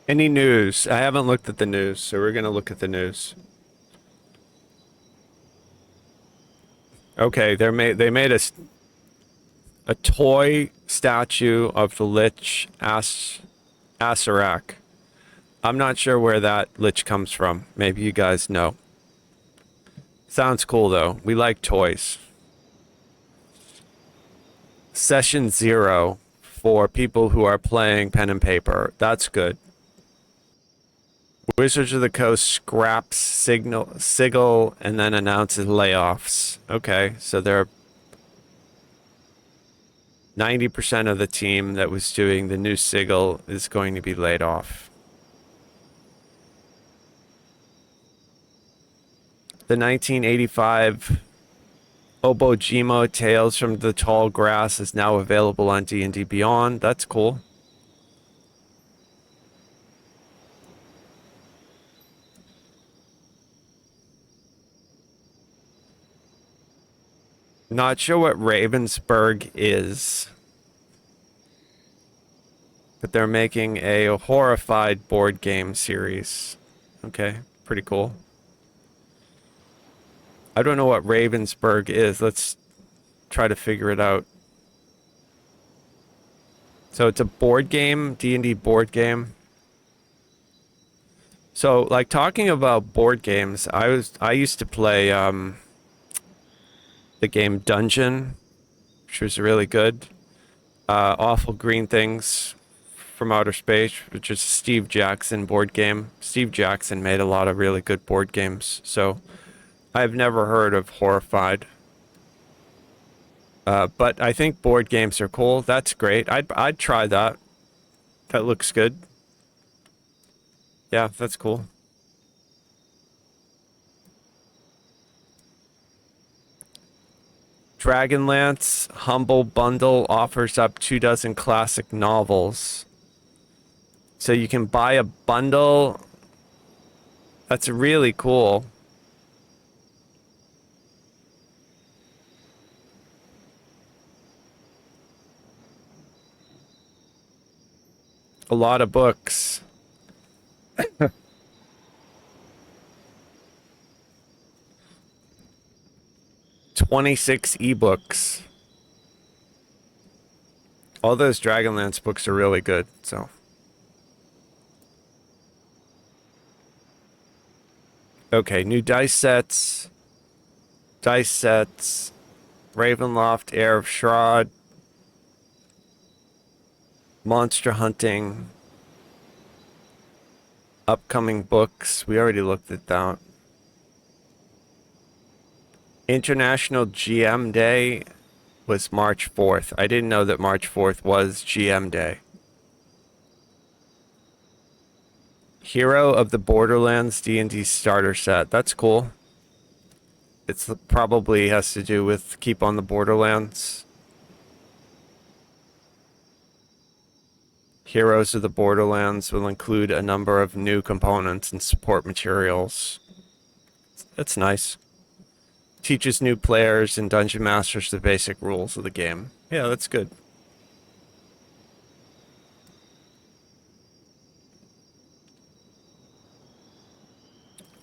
Any news? I haven't looked at the news, so we're gonna look at the news. Okay, they made a toy statue of the Lich Asarak. I'm not sure where that Lich comes from. Maybe you guys know. Sounds cool though. We like toys. Session 0 for people who are playing pen and paper. That's good. Wizards of the Coast scraps Sigil and then announces layoffs. Okay, so they're 90% of the team that was doing the new Sigil is going to be laid off. The 1985 Obojimo Tales from the Tall Grass is now available on D&D Beyond. That's cool. Not sure what Ravensburg is, but they're making a horrified board game series. Okay, pretty cool. I don't know what Ravensburg is. Let's try to figure it out. So it's a board game, D&D board game. So like talking about board games, I used to play the game Dungeon, which was really good. Awful Green Things from Outer Space, which is a Steve Jackson board game. Steve Jackson made a lot of really good board games. So I've never heard of Horrified. But I think board games are cool. That's great. I'd try that. That looks good. Yeah, that's cool. Dragonlance Humble Bundle offers up 24 classic novels. So you can buy a bundle. That's really cool. A lot of books. 26 ebooks. All those Dragonlance books are really good, so. Okay, new dice sets. Dice sets. Ravenloft, Heir of Shroud. Monster hunting. Upcoming books. We already looked at that. International GM Day was March 4th. I didn't know that March 4th was GM Day. Hero of the Borderlands D&D starter set. That's cool. It's probably has to do with Keep on the Borderlands. Heroes of the Borderlands will include a number of new components and support materials. That's nice. Teaches new players and dungeon masters the basic rules of the game. Yeah, that's good.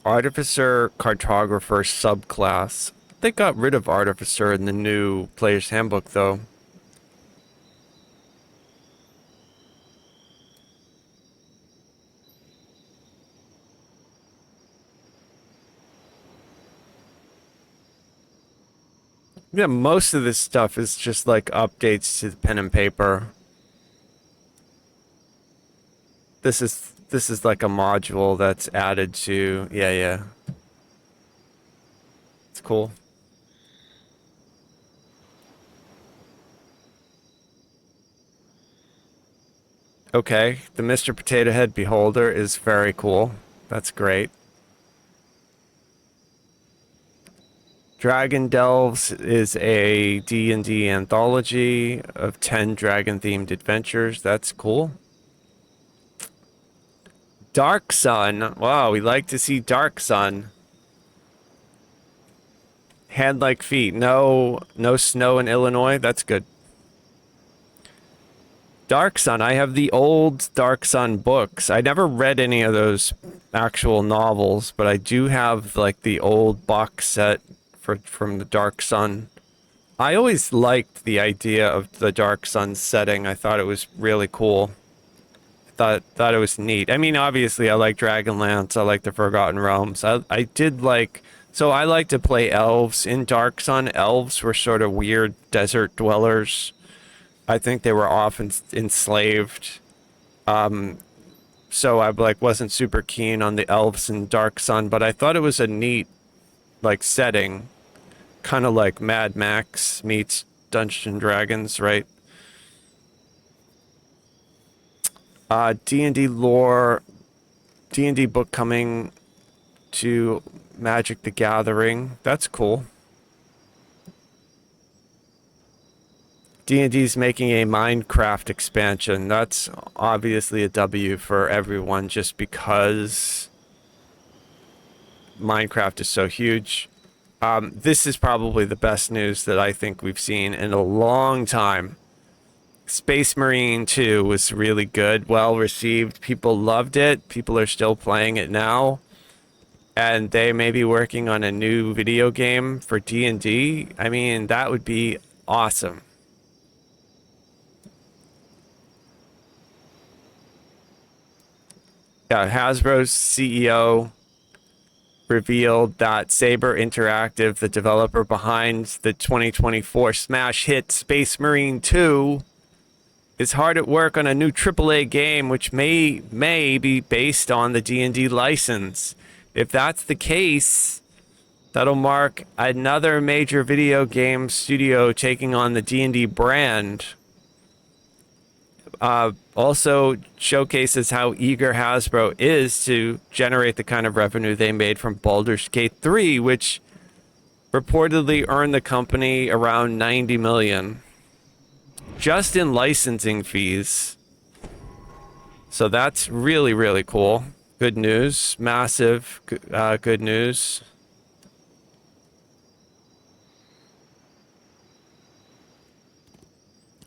Artificer Cartographer subclass. They got rid of Artificer in the new Player's Handbook, though. Yeah, most of this stuff is just like updates to the pen and paper. This is like a module that's added to, yeah. It's cool. Okay, the Mr. Potato Head Beholder is very cool. That's great. Dragon Delves is a D&D anthology of 10 dragon-themed adventures. That's cool. Dark Sun. Wow, we like to see Dark Sun. Hand like feet. No snow in Illinois. That's good. Dark Sun. I have the old Dark Sun books. I never read any of those actual novels, but I do have like the old box set from the Dark Sun. I always liked the idea of the Dark Sun setting. I thought it was really cool. Thought it was neat. I mean, obviously, I like Dragonlance. I like the Forgotten Realms. I did like. So I like to play elves in Dark Sun. Elves were sort of weird desert dwellers. I think they were often enslaved. So I like wasn't super keen on the elves in Dark Sun, but I thought it was a neat like setting, kind of like Mad Max meets Dungeons and Dragons, right? D&D lore, D&D book coming to Magic the Gathering. That's cool. D&D's making a Minecraft expansion. That's obviously a W for everyone just because Minecraft is so huge. This is probably the best news that I think we've seen in a long time. Space Marine 2 was really good, well received. People loved it. People are still playing it now. And they may be working on a new video game for D&D. I mean, that would be awesome. Yeah, Hasbro's CEO revealed that Saber Interactive, the developer behind the 2024 smash hit Space Marine 2, is hard at work on a new AAA game which may be based on the D&D license. If that's the case, that'll mark another major video game studio taking on the D&D brand. Also showcases how eager Hasbro is to generate the kind of revenue they made from Baldur's Gate 3, which reportedly earned the company around $90 million. Just in licensing fees. So that's really, really cool. Good news. Massive good news.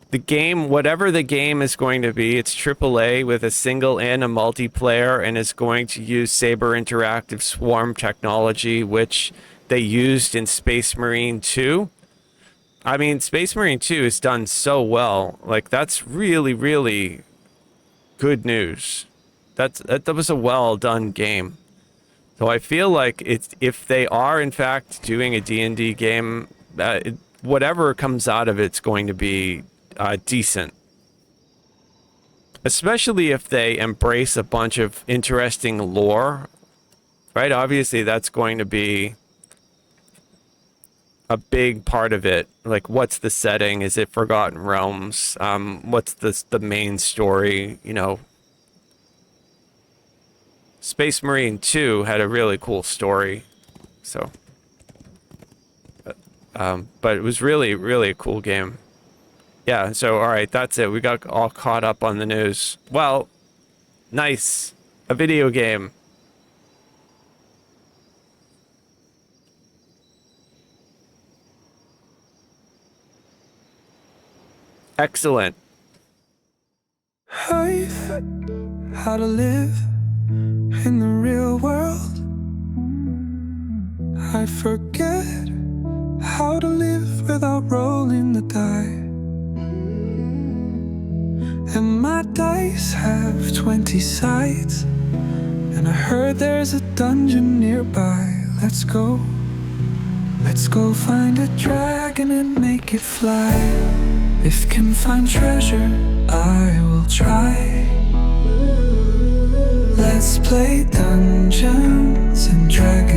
The game, whatever the game is going to be, it's AAA with a single and a multiplayer, and is going to use Saber Interactive Swarm technology, which they used in Space Marine 2. I mean, Space Marine 2 is done so well. Like, that's really, really good news. That was a well-done game. So I feel like if they are, in fact, doing a D&D game, whatever comes out of it's going to be decent. Especially if they embrace a bunch of interesting lore. Right? Obviously, that's going to be a big part of it. Like, what's the setting? Is it Forgotten Realms? What's the main story? You know, Space Marine 2 had a really cool story. So, but it was really, really a cool game. Yeah, so all right, that's it. We got all caught up on the news. Well, nice. A video game. Excellent. Life, how to live in the real world. I forget how to live without rolling the die. And my dice have 20 sides, and I heard there's a dungeon nearby. Let's go find a dragon and make it fly. If can find treasure, I will try. Let's play Dungeons and Dragons.